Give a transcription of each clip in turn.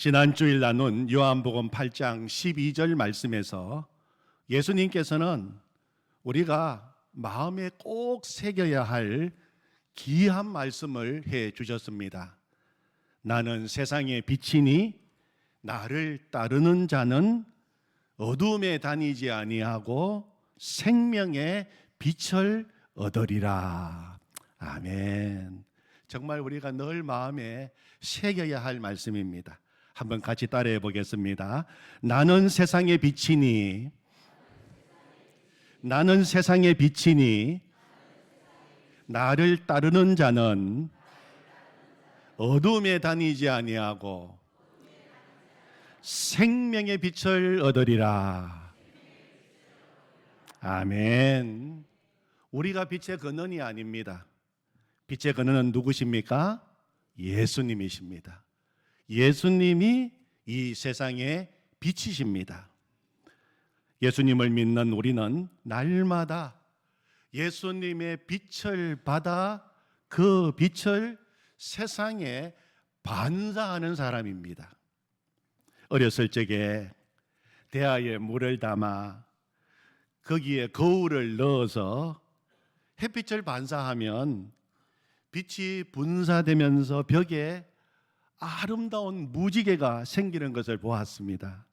지난 주일 나눈 요한복음 8장 12절 말씀에서 예수님께서는 우리가 마음에 꼭 새겨야 할 귀한 말씀을 해 주셨습니다. 나는 세상의 빛이니 나를 따르는 자는 어둠에 다니지 아니하고 생명의 빛을 얻으리라. 아멘. 정말 우리가 늘 마음에 새겨야 할 말씀입니다. 한번 같이 따라해 보겠습니다. 나는 세상의 빛이니 나를 따르는 자는 어둠에 다니지 아니하고 생명의 빛을 얻으리라. 아멘. 우리가 빛의 근원이 아닙니다. 빛의 근원은 누구십니까? 예수님이십니다. 예수님이 이 세상의 빛이십니다. 예수님을 믿는 우리는 날마다 예수님의 빛을 받아 그 빛을 세상에 반사하는 사람입니다. 어렸을 적에 대야에 물을 담아 거기에 거울을 넣어서 햇빛을 반사하면 빛이 분사되면서 벽에 아름다운 무지개가 생기는 것을 보았습니다.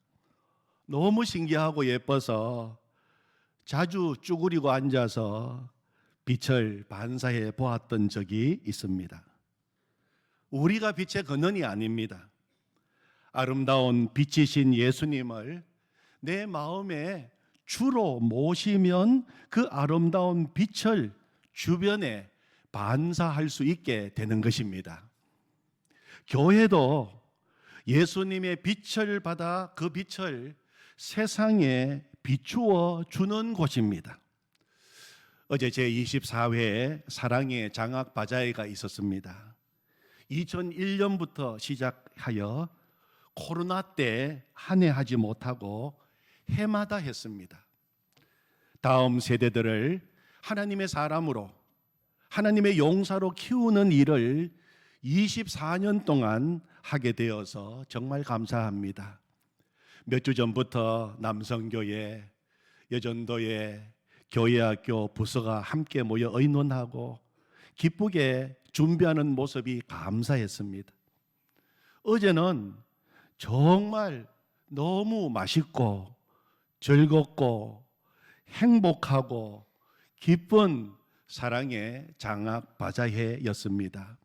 너무 신기하고 예뻐서 자주 쭈그리고 앉아서 빛을 반사해 보았던 적이 있습니다. 우리가 빛의 근원이 아닙니다. 아름다운 빛이신 예수님을 내 마음에 주로 모시면 그 아름다운 빛을 주변에 반사할 수 있게 되는 것입니다. 교회도 예수님의 빛을 받아 그 빛을 세상에 비추어 주는 곳입니다. 어제 제24회 사랑의 장학 바자회가 있었습니다. 2001년부터 시작하여 코로나 때 한 해 하지 못하고 해마다 했습니다. 다음 세대들을 하나님의 사람으로, 하나님의 용사로 키우는 일을 24년 동안 하게 되어서 정말 감사합니다. 몇 주 전부터 남성교회, 여전도회, 교회학교 부서가 함께 모여 의논하고 기쁘게 준비하는 모습이 감사했습니다. 어제는 정말 너무 맛있고 즐겁고 행복하고 기쁜 사랑의 장학 바자회였습니다.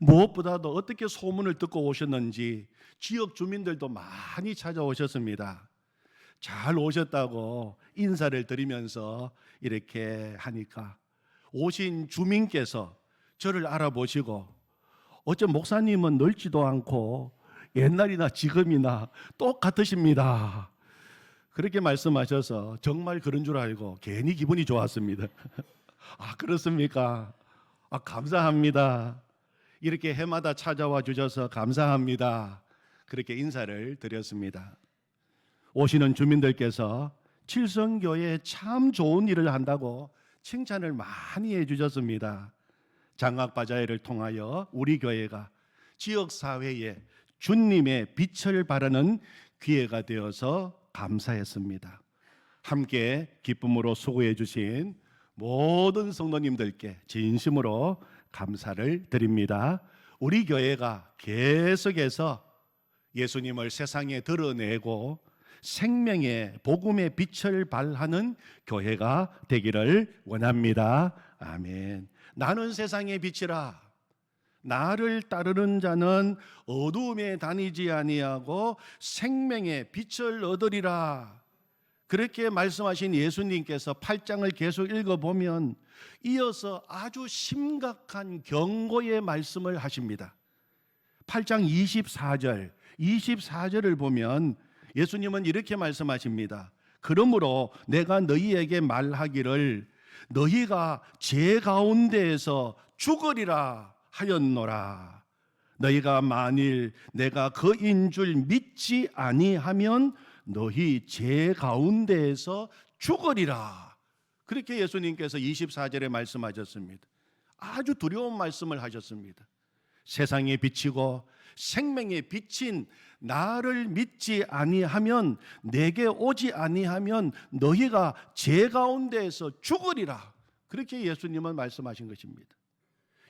무엇보다도 어떻게 소문을 듣고 오셨는지 지역 주민들도 많이 찾아오셨습니다. 잘 오셨다고 인사를 드리면서 이렇게 하니까 오신 주민께서 저를 알아보시고 어째 목사님은 늙지도 않고 옛날이나 지금이나 똑같으십니다. 그렇게 말씀하셔서 정말 그런 줄 알고 괜히 기분이 좋았습니다. 아, 그렇습니까? 아, 감사합니다. 이렇게 해마다 찾아와 주셔서 감사합니다. 그렇게 인사를 드렸습니다. 오시는 주민들께서 칠성교회에 참 좋은 일을 한다고 칭찬을 많이 해주셨습니다. 장학바자회를 통하여 우리 교회가 지역사회에 주님의 빛을 바라는 기회가 되어서 감사했습니다. 함께 기쁨으로 수고해 주신 모든 성도님들께 진심으로 감사를 드립니다. 우리 교회가 계속해서 예수님을 세상에 드러내고 생명의 복음의 빛을 발하는 교회가 되기를 원합니다. 아멘. 나는 세상의 빛이라. 나를 따르는 자는 어두움에 다니지 아니하고 생명의 빛을 얻으리라. 그렇게 말씀하신 예수님께서 8장을 계속 읽어보면 이어서 아주 심각한 경고의 말씀을 하십니다. 8장 24절을 보면 예수님은 이렇게 말씀하십니다. 그러므로 내가 너희에게 말하기를 너희가 제 가운데에서 죽으리라 하였노라. 너희가 만일 내가 그인 줄 믿지 아니하면 너희 제 가운데에서 죽으리라. 그렇게 예수님께서 24절에 말씀하셨습니다. 아주 두려운 말씀을 하셨습니다. 세상에 비치고 생명의 빛인 나를 믿지 아니하면, 내게 오지 아니하면 너희가 제 가운데에서 죽으리라. 그렇게 예수님은 말씀하신 것입니다.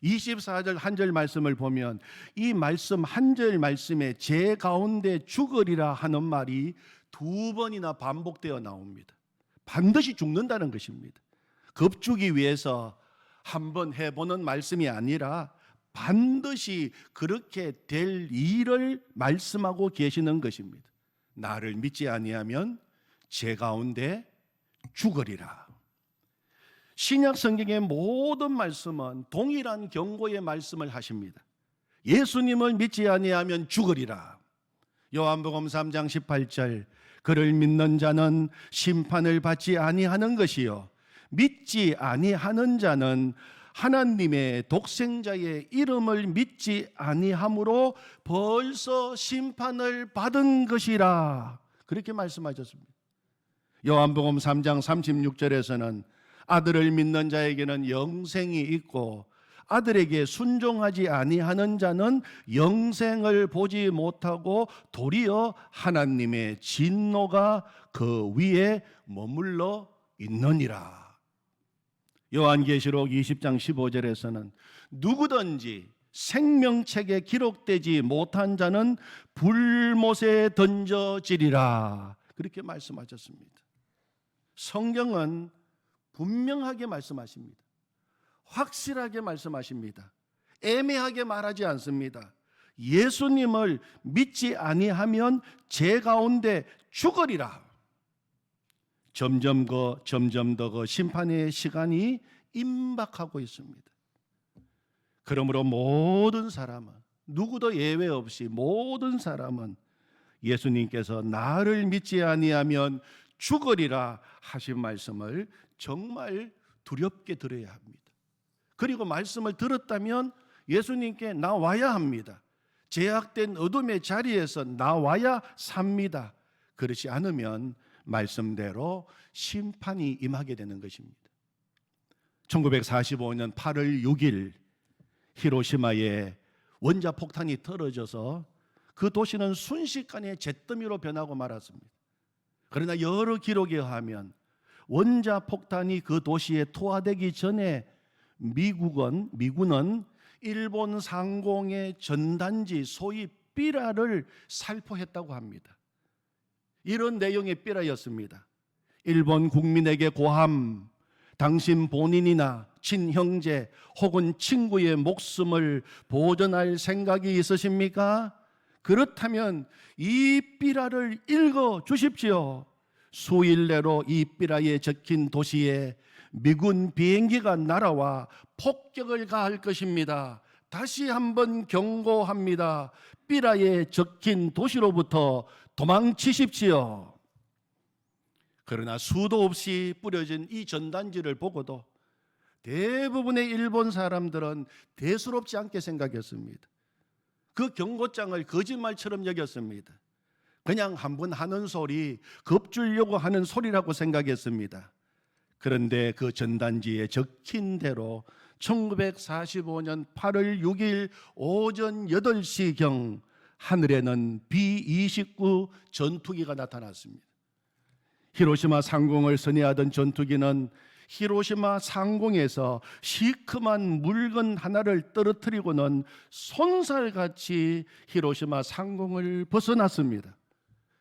24절 한 절 말씀을 보면 이 말씀 한 절 말씀에 제 가운데 죽으리라 하는 말이 두 번이나 반복되어 나옵니다. 반드시 죽는다는 것입니다. 겁주기 위해서 한번 해보는 말씀이 아니라 반드시 그렇게 될 일을 말씀하고 계시는 것입니다. 나를 믿지 아니하면 제 가운데 죽으리라. 신약 성경의 모든 말씀은 동일한 경고의 말씀을 하십니다. 예수님을 믿지 아니하면 죽으리라. 요한복음 3장 18절, 그를 믿는 자는 심판을 받지 아니하는 것이요 믿지 아니하는 자는 하나님의 독생자의 이름을 믿지 아니함으로 벌써 심판을 받은 것이라. 그렇게 말씀하셨습니다. 요한복음 3장 36절에서는 아들을 믿는 자에게는 영생이 있고 아들에게 순종하지 아니하는 자는 영생을 보지 못하고 도리어 하나님의 진노가 그 위에 머물러 있느니라. 요한계시록 20장 15절에서는 누구든지 생명책에 기록되지 못한 자는 불못에 던져지리라. 그렇게 말씀하셨습니다. 성경은 분명하게 말씀하십니다. 확실하게 말씀하십니다. 애매하게 말하지 않습니다. 예수님을 믿지 아니하면 제 가운데 죽으리라. 점점 더 그 심판의 시간이 임박하고 있습니다. 그러므로 모든 사람은, 누구도 예외 없이 모든 사람은 예수님께서 나를 믿지 아니하면 죽으리라 하신 말씀을 정말 두렵게 들어야 합니다. 그리고 말씀을 들었다면 예수님께 나와야 합니다. 제약된 어둠의 자리에서 나와야 삽니다. 그렇지 않으면 말씀대로 심판이 임하게 되는 것입니다. 1945년 8월 6일 히로시마에 원자폭탄이 떨어져서 그 도시는 순식간에 잿더미로 변하고 말았습니다. 그러나 여러 기록에 의하면 원자폭탄이 그 도시에 투하되기 전에 미군은 일본 상공의 전단지 소위 삐라를 살포했다고 합니다. 이런 내용의 삐라였습니다. 일본 국민에게 고함, 당신 본인이나 친형제 혹은 친구의 목숨을 보존할 생각이 있으십니까? 그렇다면 이 삐라를 읽어 주십시오. 수일 내로 이 삐라에 적힌 도시에 미군 비행기가 날아와 폭격을 가할 것입니다. 다시 한번 경고합니다. 삐라에 적힌 도시로부터 도망치십시오. 그러나 수도 없이 뿌려진 이 전단지를 보고도 대부분의 일본 사람들은 대수롭지 않게 생각했습니다. 그 경고장을 거짓말처럼 여겼습니다. 그냥 한번 하는 소리, 겁주려고 하는 소리라고 생각했습니다. 그런데 그 전단지에 적힌 대로 1945년 8월 6일 오전 8시경 하늘에는 B-29 전투기가 나타났습니다. 히로시마 상공을 선회하던 전투기는 히로시마 상공에서 시큼한 물건 하나를 떨어뜨리고는 손살같이 히로시마 상공을 벗어났습니다.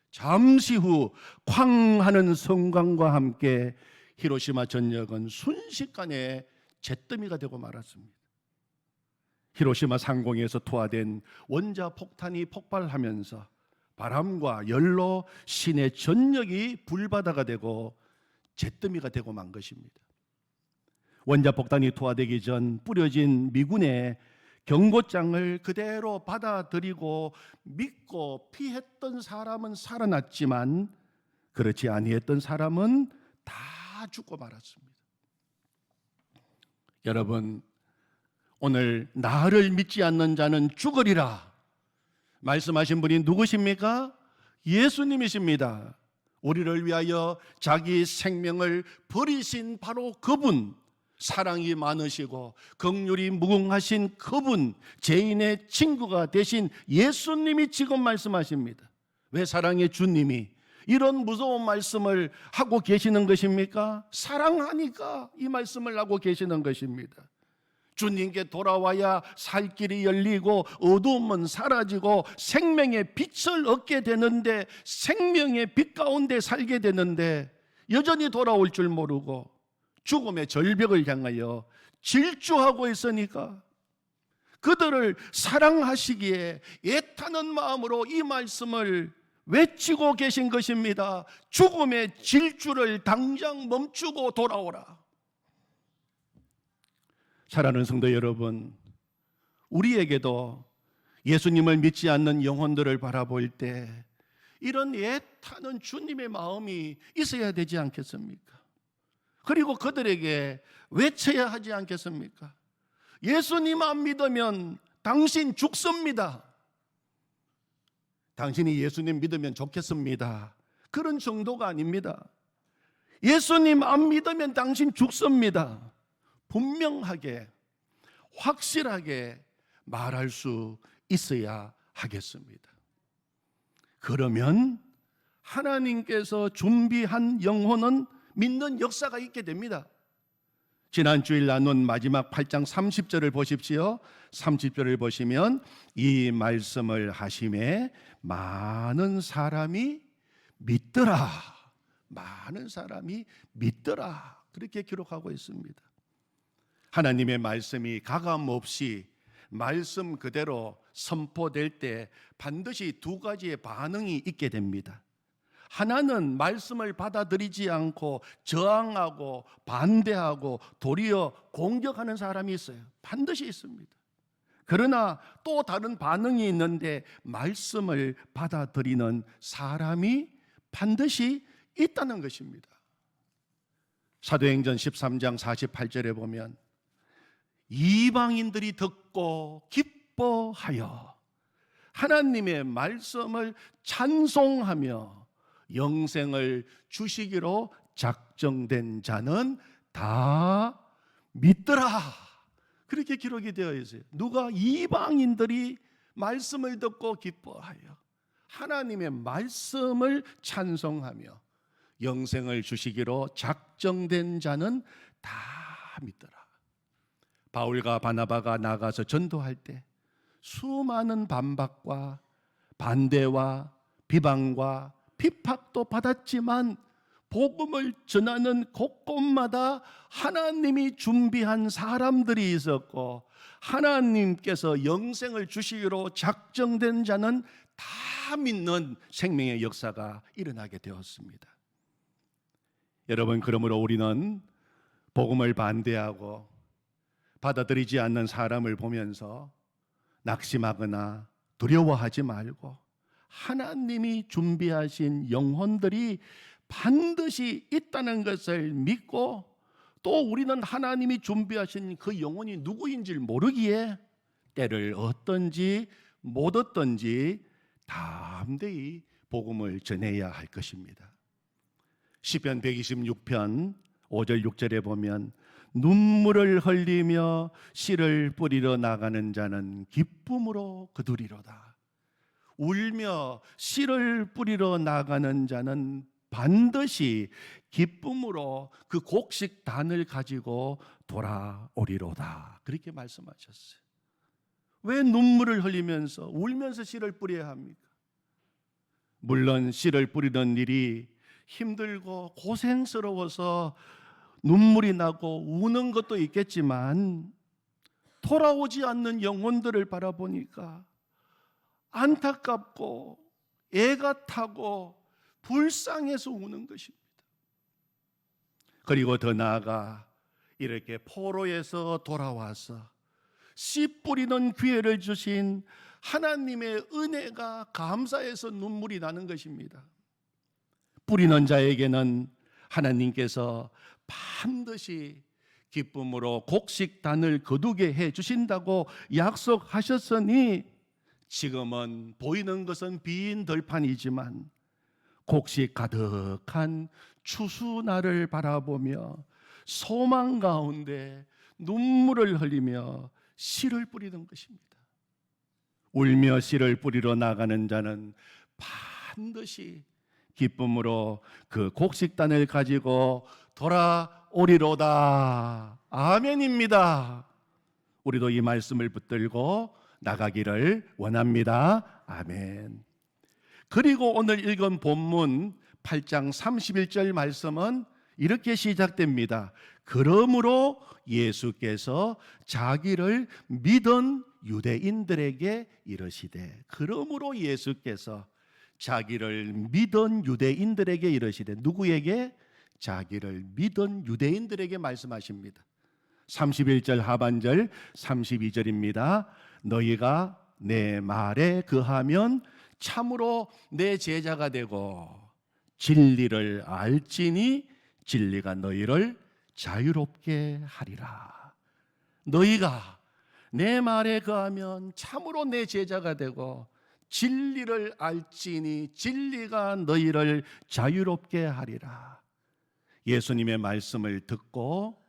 잠시 후 쾅 하는 성광과 함께 히로시마 전역은 순식간에 잿더미가 되고 말았습니다. 히로시마 상공에서 투하된 원자 폭탄이 폭발하면서 바람과 열로 시내 전역이 불바다가 되고 잿더미가 되고 만 것입니다. 원자 폭탄이 투하되기 전 뿌려진 미군의 경고장을 그대로 받아들이고 믿고 피했던 사람은 살아났지만 그렇지 아니했던 사람은 다 죽고 말았습니다. 여러분, 오늘 나를 믿지 않는 자는 죽으리라 말씀하신 분이 누구십니까? 예수님이십니다. 우리를 위하여 자기 생명을 버리신 바로 그분, 사랑이 많으시고 긍휼이 무궁하신 그분, 죄인의 친구가 되신 예수님이 지금 말씀하십니다. 왜 사랑의 주님이 이런 무서운 말씀을 하고 계시는 것입니까? 사랑하니까 이 말씀을 하고 계시는 것입니다. 주님께 돌아와야 살 길이 열리고 어두움은 사라지고 생명의 빛을 얻게 되는데, 생명의 빛 가운데 살게 되는데 여전히 돌아올 줄 모르고 죽음의 절벽을 향하여 질주하고 있으니까 그들을 사랑하시기에 애타는 마음으로 이 말씀을 외치고 계신 것입니다. 죽음의 질주를 당장 멈추고 돌아오라. 사랑하는 성도 여러분, 우리에게도 예수님을 믿지 않는 영혼들을 바라볼 때 이런 애타는 주님의 마음이 있어야 되지 않겠습니까? 그리고 그들에게 외쳐야 하지 않겠습니까? 예수님 안 믿으면 당신 죽습니다. 당신이 예수님 믿으면 좋겠습니다. 그런 정도가 아닙니다. 예수님 안 믿으면 당신 죽습니다. 분명하게, 확실하게 말할 수 있어야 하겠습니다. 그러면 하나님께서 준비한 영혼은 믿는 역사가 있게 됩니다. 지난 주일 나눈 마지막 8장 30절을 보십시오. 30절을 보시면 이 말씀을 하심에 많은 사람이 믿더라. 많은 사람이 믿더라. 그렇게 기록하고 있습니다. 하나님의 말씀이 가감없이 말씀 그대로 선포될 때 반드시 두 가지의 반응이 있게 됩니다. 하나는 말씀을 받아들이지 않고 저항하고 반대하고 도리어 공격하는 사람이 있어요. 반드시 있습니다. 그러나 또 다른 반응이 있는데 말씀을 받아들이는 사람이 반드시 있다는 것입니다. 사도행전 13장 48절에 보면 이방인들이 듣고 기뻐하여 하나님의 말씀을 찬송하며 영생을 주시기로 작정된 자는 다 믿더라. 그렇게 기록이 되어 있어요. 누가? 이방인들이 말씀을 듣고 기뻐하여 하나님의 말씀을 찬송하며 영생을 주시기로 작정된 자는 다 믿더라. 바울과 바나바가 나가서 전도할 때 수많은 반박과 반대와 비방과 핍박도 받았지만 복음을 전하는 곳곳마다 하나님이 준비한 사람들이 있었고 하나님께서 영생을 주시기로 작정된 자는 다 믿는 생명의 역사가 일어나게 되었습니다. 여러분, 그러므로 우리는 복음을 반대하고 받아들이지 않는 사람을 보면서 낙심하거나 두려워하지 말고 하나님이 준비하신 영혼들이 반드시 있다는 것을 믿고 또 우리는 하나님이 준비하신 그 영혼이 누구인지 모르기에 때를 얻든지 못 얻든지 담대히 복음을 전해야 할 것입니다. 시편 126편 5절 6절에 보면 눈물을 흘리며 씨를 뿌리러 나가는 자는 기쁨으로 거두리로다. 울며 씨를 뿌리러 나가는 자는 반드시 기쁨으로 그 곡식단을 가지고 돌아오리로다. 그렇게 말씀하셨어요. 왜 눈물을 흘리면서 울면서 씨를 뿌려야 합니까? 물론 씨를 뿌리는 일이 힘들고 고생스러워서 눈물이 나고 우는 것도 있겠지만 돌아오지 않는 영혼들을 바라보니까 안타깝고 애가 타고 불쌍해서 우는 것입니다. 그리고 더 나아가 이렇게 포로에서 돌아와서 씨 뿌리는 기회를 주신 하나님의 은혜가 감사해서 눈물이 나는 것입니다. 뿌리는 자에게는 하나님께서 반드시 기쁨으로 곡식단을 거두게 해 주신다고 약속하셨으니 지금은 보이는 것은 빈 들판이지만 곡식 가득한 추수날을 바라보며 소망 가운데 눈물을 흘리며 씨를 뿌리던 것입니다. 울며 씨를 뿌리러 나가는 자는 반드시 기쁨으로 그 곡식단을 가지고 돌아오리로다. 아멘입니다. 우리도 이 말씀을 붙들고 나가기를 원합니다. 아멘. 그리고 오늘 읽은 본문 8장 31절 말씀은 이렇게 시작됩니다. 그러므로 예수께서 자기를 믿은 유대인들에게 이르시되, 그러므로 예수께서 자기를 믿은 유대인들에게 이르시되, 누구에게? 자기를 믿은 유대인들에게 말씀하십니다. 31절 하반절 32절입니다. 너희가 내 말에 거하면 참으로 내 제자가 되고 진리를 알지니 진리가 너희를 자유롭게 하리라. 너희가 내 말에 거하면 참으로 내 제자가 되고 진리를 알지니 진리가 너희를 자유롭게 하리라. 예수님의 말씀을 듣고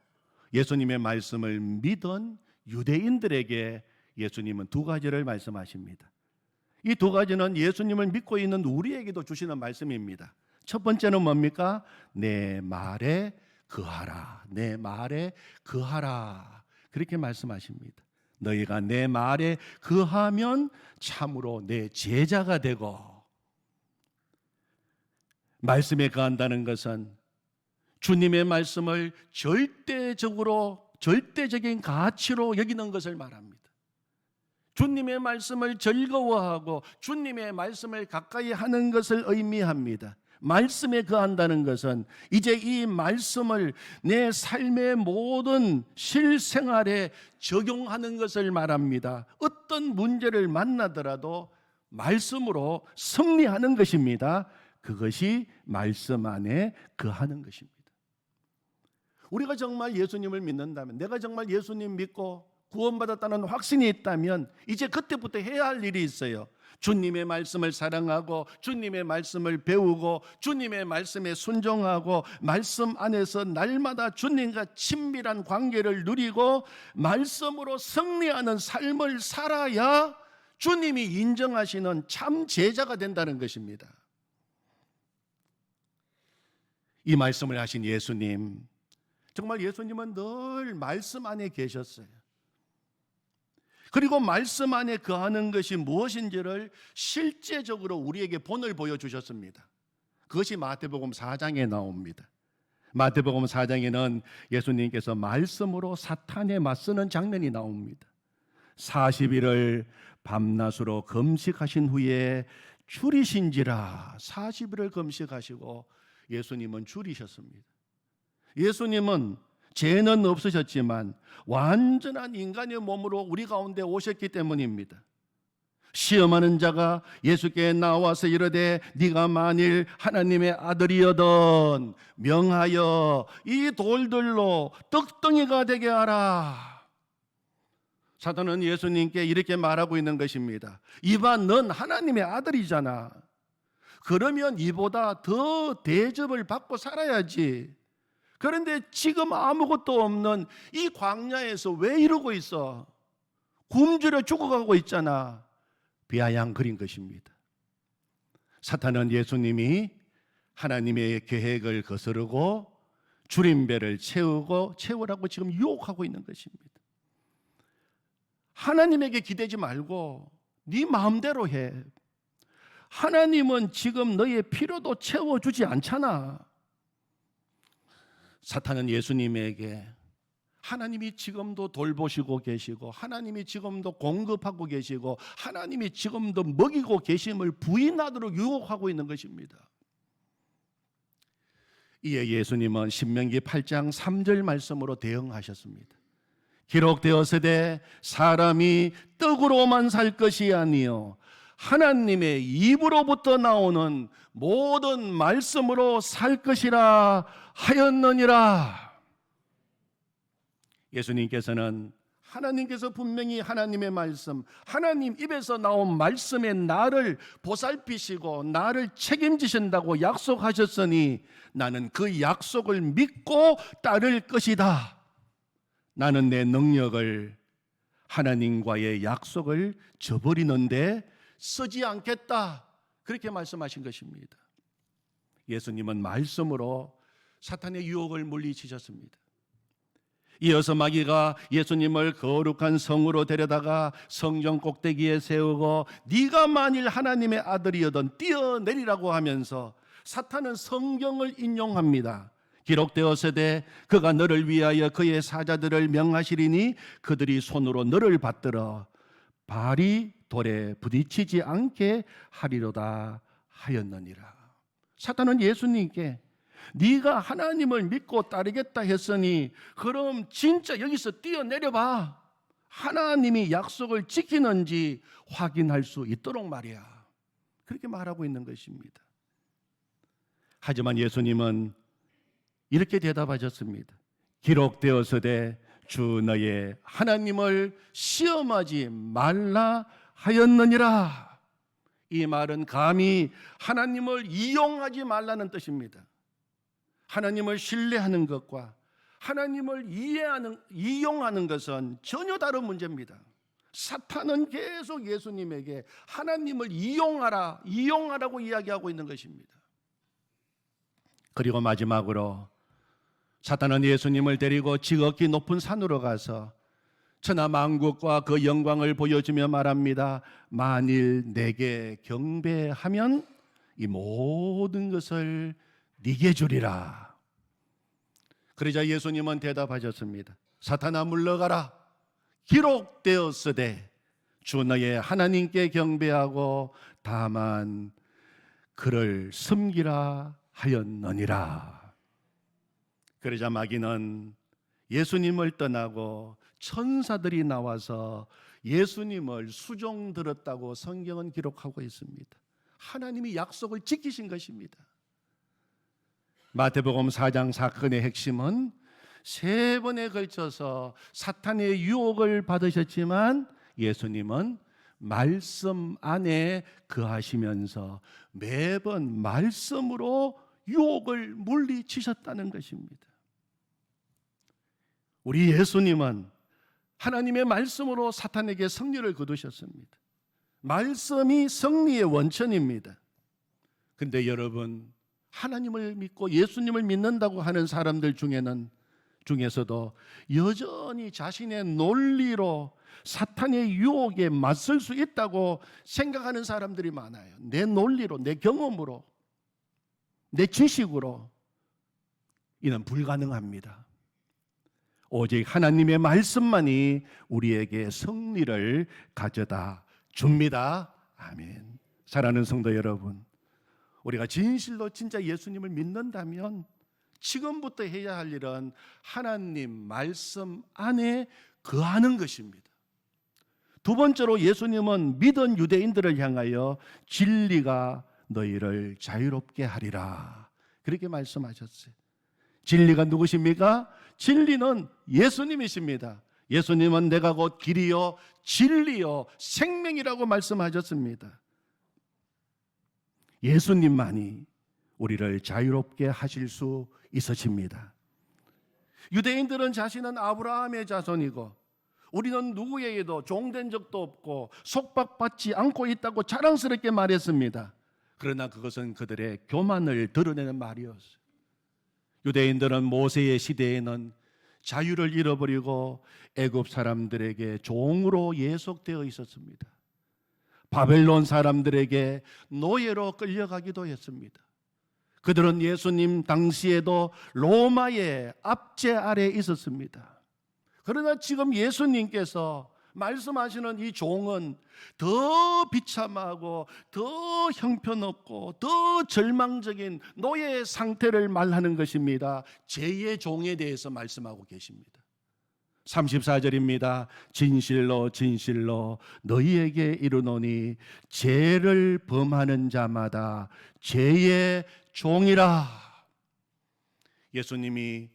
예수님의 말씀을 믿은 유대인들에게 예수님은 두 가지를 말씀하십니다. 이 두 가지는 예수님을 믿고 있는 우리에게도 주시는 말씀입니다. 첫 번째는 뭡니까? 내 말에 거하라. 내 말에 거하라. 그렇게 말씀하십니다. 너희가 내 말에 거하면 참으로 내 제자가 되고, 말씀에 거한다는 것은 주님의 말씀을 절대적인 가치로 여기는 것을 말합니다. 주님의 말씀을 즐거워하고 주님의 말씀을 가까이 하는 것을 의미합니다. 말씀에 거한다는 것은 이제 이 말씀을 내 삶의 모든 실생활에 적용하는 것을 말합니다. 어떤 문제를 만나더라도 말씀으로 승리하는 것입니다. 그것이 말씀 안에 거하는 것입니다. 우리가 정말 예수님을 믿는다면, 내가 정말 예수님 믿고 구원받았다는 확신이 있다면 이제 그때부터 해야 할 일이 있어요. 주님의 말씀을 사랑하고 주님의 말씀을 배우고 주님의 말씀에 순종하고 말씀 안에서 날마다 주님과 친밀한 관계를 누리고 말씀으로 승리하는 삶을 살아야 주님이 인정하시는 참 제자가 된다는 것입니다. 이 말씀을 하신 예수님, 정말 예수님은 늘 말씀 안에 계셨어요. 그리고 말씀 안에 거하는 것이 무엇인지를 실제적으로 우리에게 본을 보여주셨습니다. 그것이 마태복음 4장에 나옵니다. 마태복음 4장에는 예수님께서 말씀으로 사탄에 맞서는 장면이 나옵니다. 40일을 밤낮으로 금식하신 후에 줄이신지라. 40일을 금식하시고 예수님은 줄이셨습니다. 예수님은 죄는 없으셨지만 완전한 인간의 몸으로 우리 가운데 오셨기 때문입니다. 시험하는 자가 예수께 나와서 이르되 네가 만일 하나님의 아들이여든 명하여 이 돌들로 떡덩이가 되게 하라. 사탄은 예수님께 이렇게 말하고 있는 것입니다. 이봐, 넌 하나님의 아들이잖아. 그러면 이보다 더 대접을 받고 살아야지. 그런데 지금 아무것도 없는 이 광야에서 왜 이러고 있어? 굶주려 죽어가고 있잖아. 비아냥 그린 것입니다. 사탄은 예수님이 하나님의 계획을 거스르고 줄임배를 채우라고 지금 유혹하고 있는 것입니다. 하나님에게 기대지 말고 네 마음대로 해. 하나님은 지금 너의 필요도 채워주지 않잖아. 사탄은 예수님에게 하나님이 지금도 돌보시고 계시고 하나님이 지금도 공급하고 계시고 하나님이 지금도 먹이고 계심을 부인하도록 유혹하고 있는 것입니다. 이에 예수님은 신명기 8장 3절 말씀으로 대응하셨습니다. 기록되었으되 사람이 떡으로만 살 것이 아니요 하나님의 입으로부터 나오는 모든 말씀으로 살 것이라 하였느니라. 예수님께서는 하나님께서 분명히 하나님의 말씀, 하나님 입에서 나온 말씀에 나를 보살피시고 나를 책임지신다고 약속하셨으니 나는 그 약속을 믿고 따를 것이다. 나는 내 능력을 하나님과의 약속을 저버리는데 쓰지 않겠다. 그렇게 말씀하신 것입니다. 예수님은 말씀으로 사탄의 유혹을 물리치셨습니다. 이어서 마귀가 예수님을 거룩한 성으로 데려다가 성전 꼭대기에 세우고 네가 만일 하나님의 아들이여든 뛰어내리라고 하면서 사탄은 성경을 인용합니다. 기록되었으되 그가 너를 위하여 그의 사자들을 명하시리니 그들이 손으로 너를 받들어 발이 돌에 부딪히지 않게 하리로다 하였느니라. 사탄은 예수님께 네가 하나님을 믿고 따르겠다 했으니 그럼 진짜 여기서 뛰어내려봐. 하나님이 약속을 지키는지 확인할 수 있도록 말이야. 그렇게 말하고 있는 것입니다. 하지만 예수님은 이렇게 대답하셨습니다. 기록되었으되 주 너의 하나님을 시험하지 말라 하였느니라. 이 말은 감히 하나님을 이용하지 말라는 뜻입니다. 하나님을 신뢰하는 것과 하나님을 이용하는 것은 전혀 다른 문제입니다. 사탄은 계속 예수님에게 하나님을 이용하라고 이야기하고 있는 것입니다. 그리고 마지막으로 사탄은 예수님을 데리고 지극히 높은 산으로 가서 천하 만국과 그 영광을 보여주며 말합니다. 만일 내게 경배하면 이 모든 것을 네게 주리라. 그러자 예수님은 대답하셨습니다. 사탄아 물러가라. 기록되었으되 주 너의 하나님께 경배하고 다만 그를 섬기라 하였느니라. 그러자 마귀는 예수님을 떠나고 천사들이 나와서 예수님을 수종 들었다고 성경은 기록하고 있습니다. 하나님이 약속을 지키신 것입니다. 마태복음 4장 사건의 핵심은 3번에 걸쳐서 사탄의 유혹을 받으셨지만 예수님은 말씀 안에 거하시면서 매번 말씀으로 유혹을 물리치셨다는 것입니다. 우리 예수님은 하나님의 말씀으로 사탄에게 승리를 거두셨습니다. 말씀이 승리의 원천입니다. 그런데 여러분, 하나님을 믿고 예수님을 믿는다고 하는 사람들 중에서도 여전히 자신의 논리로 사탄의 유혹에 맞설 수 있다고 생각하는 사람들이 많아요. 내 논리로, 내 경험으로, 내 지식으로 이는 불가능합니다. 오직 하나님의 말씀만이 우리에게 승리를 가져다 줍니다. 아멘. 사랑하는 성도 여러분, 우리가 진실로 진짜 예수님을 믿는다면 지금부터 해야 할 일은 하나님 말씀 안에 거하는 것입니다. 두 번째로 예수님은 믿은 유대인들을 향하여 진리가 너희를 자유롭게 하리라 그렇게 말씀하셨어요. 진리가 누구십니까? 진리는 예수님이십니다. 예수님은 내가 곧 길이요 진리요 생명이라고 말씀하셨습니다. 예수님만이 우리를 자유롭게 하실 수 있으십니다. 유대인들은 자신은 아브라함의 자손이고 우리는 누구에게도 종된 적도 없고 속박받지 않고 있다고 자랑스럽게 말했습니다. 그러나 그것은 그들의 교만을 드러내는 말이었어요. 유대인들은 모세의 시대에는 자유를 잃어버리고 애굽 사람들에게 종으로 예속되어 있었습니다. 바벨론 사람들에게 노예로 끌려가기도 했습니다. 그들은 예수님 당시에도 로마의 압제 아래에 있었습니다. 그러나 지금 예수님께서 말씀하시는 이 종은 더 비참하고 더 형편없고 더 절망적인 노예의 상태를 말하는 것입니다. 제2의 종에 대해서 말씀하고 계십니다. 34절입니다. 진실로 진실로 너희에게 이르노니 죄를 범하는 자마다 죄의 종이라. 예수님이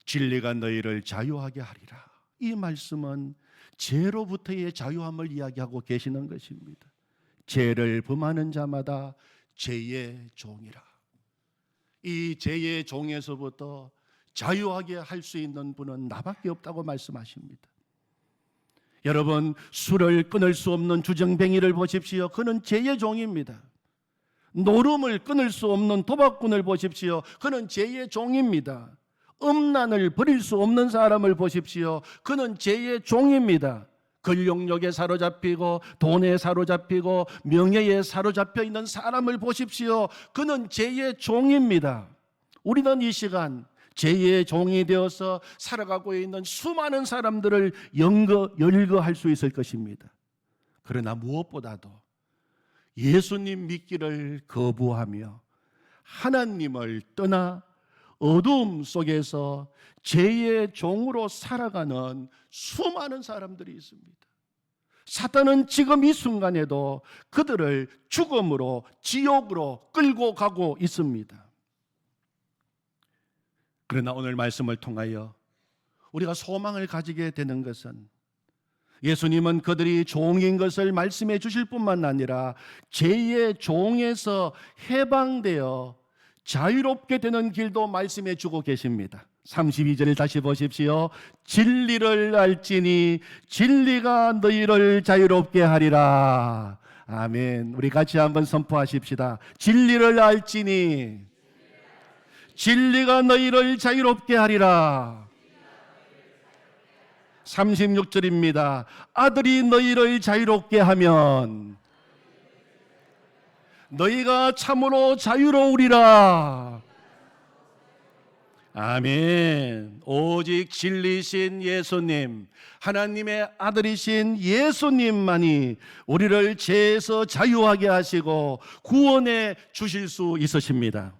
진리가 너희를 자유하게 하리라. 이 말씀은 죄로부터의 자유함을 이야기하고 계시는 것입니다. 죄를 범하는 자마다 죄의 종이라. 이 죄의 종에서부터 자유하게 할 수 있는 분은 나밖에 없다고 말씀하십니다. 여러분, 술을 끊을 수 없는 주정뱅이를 보십시오. 그는 죄의 종입니다. 노름을 끊을 수 없는 도박꾼을 보십시오. 그는 죄의 종입니다. 음란을 버릴 수 없는 사람을 보십시오. 그는 죄의 종입니다. 근력욕에 사로잡히고 돈에 사로잡히고 명예에 사로잡혀 있는 사람을 보십시오. 그는 죄의 종입니다. 우리는 이 시간 죄의 종이 되어서 살아가고 있는 수많은 사람들을 열거할 수 있을 것입니다. 그러나 무엇보다도 예수님 믿기를 거부하며 하나님을 떠나 어두움 속에서 죄의 종으로 살아가는 수많은 사람들이 있습니다. 사탄은 지금 이 순간에도 그들을 죽음으로, 지옥으로 끌고 가고 있습니다. 그러나 오늘 말씀을 통하여 우리가 소망을 가지게 되는 것은 예수님은 그들이 종인 것을 말씀해 주실 뿐만 아니라 죄의 종에서 해방되어 자유롭게 되는 길도 말씀해 주고 계십니다. 32절을 다시 보십시오. 진리를 알지니 진리가 너희를 자유롭게 하리라. 아멘. 우리 같이 한번 선포하십시다. 진리를 알지니 진리가 너희를 자유롭게 하리라. 36절입니다. 아들이 너희를 자유롭게 하면 너희가 참으로 자유로우리라. 아멘. 오직 진리신 예수님, 하나님의 아들이신 예수님만이 우리를 죄에서 자유하게 하시고 구원해 주실 수 있으십니다.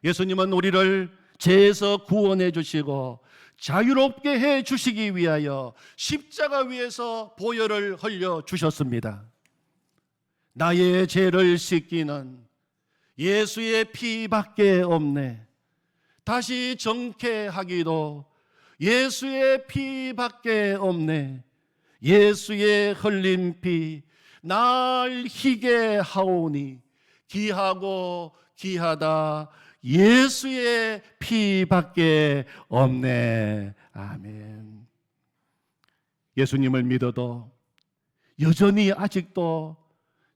예수님은 우리를 죄에서 구원해 주시고 자유롭게 해 주시기 위하여 십자가 위에서 보혈을 흘려 주셨습니다. 나의 죄를 씻기는 예수의 피밖에 없네. 다시 정케하기도 예수의 피밖에 없네. 예수의 흘린 피 날 희게 하오니 귀하고 귀하다. 예수의 피밖에 없네. 아멘. 예수님을 믿어도 여전히 아직도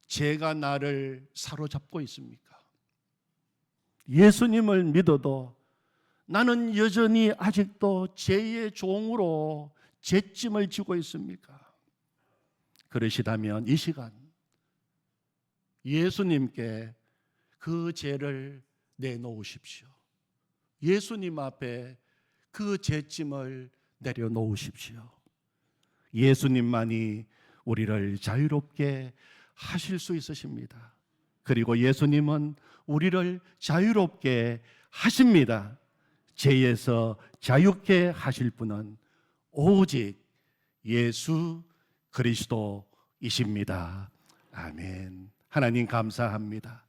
죄가 나를 사로잡고 있습니까? 예수님을 믿어도 나는 여전히 아직도 죄의 종으로 죄짐을 지고 있습니까? 그러시다면 이 시간 예수님께 그 죄를 내놓으십시오. 예수님 앞에 그 죄짐을 내려놓으십시오. 예수님만이 우리를 자유롭게 하실 수 있으십니다. 그리고 예수님은 우리를 자유롭게 하십니다. 죄에서 자유케 하실 분은 오직 예수 그리스도이십니다. 아멘. 하나님 감사합니다.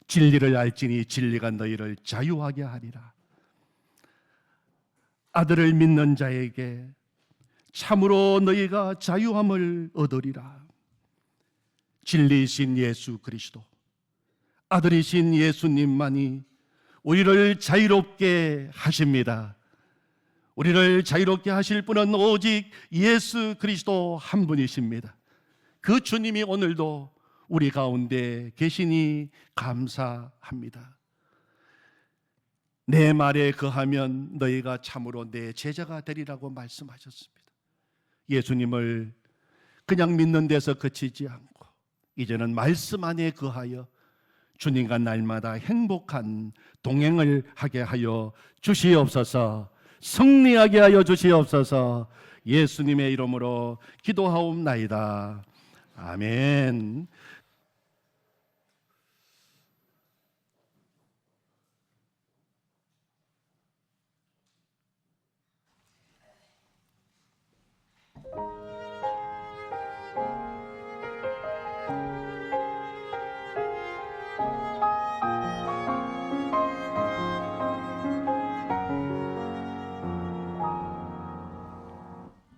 진리를 알지니 진리가 너희를 자유하게 하리라. 아들을 믿는 자에게 참으로 너희가 자유함을 얻으리라. 진리이신 예수 그리스도, 아들이신 예수님만이 우리를 자유롭게 하십니다. 우리를 자유롭게 하실 분은 오직 예수 그리스도 한 분이십니다. 그 주님이 오늘도 우리 가운데 계시니 감사합니다. 내 말에 거하면 너희가 참으로 내 제자가 되리라고 말씀하셨습니다. 예수님을 그냥 믿는 데서 그치지 않고 이제는 말씀 안에 거하여 주님과 날마다 행복한 동행을 하게 하여 주시옵소서. 승리하게 하여 주시옵소서. 예수님의 이름으로 기도하옵나이다. 아멘.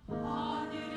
하늘에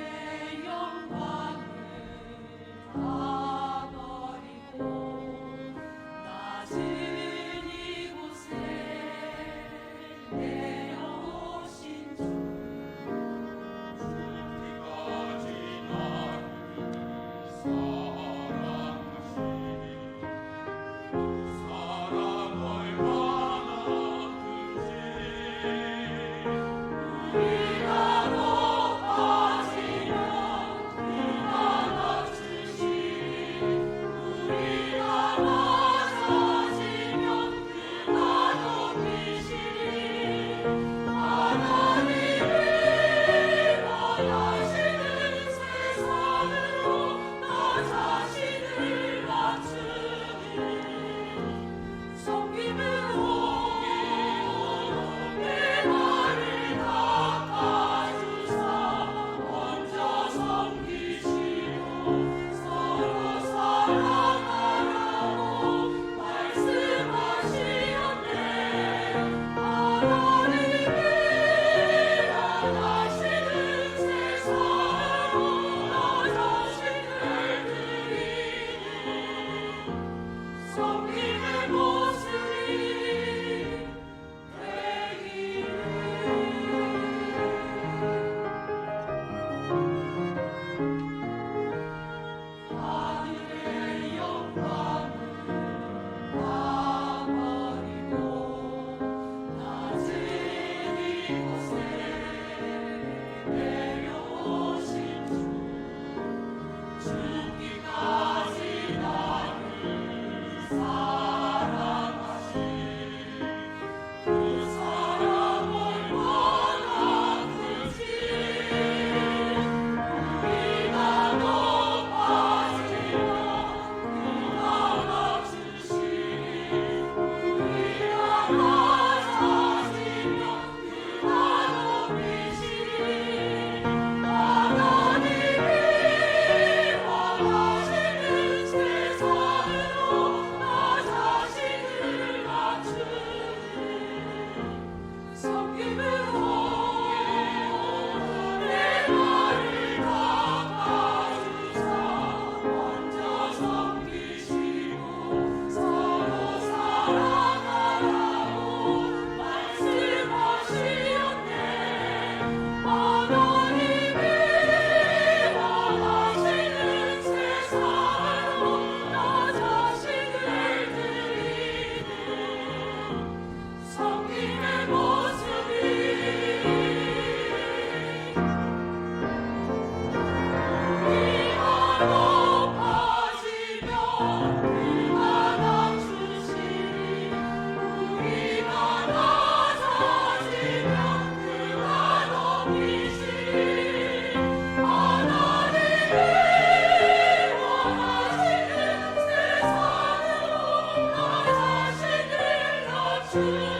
주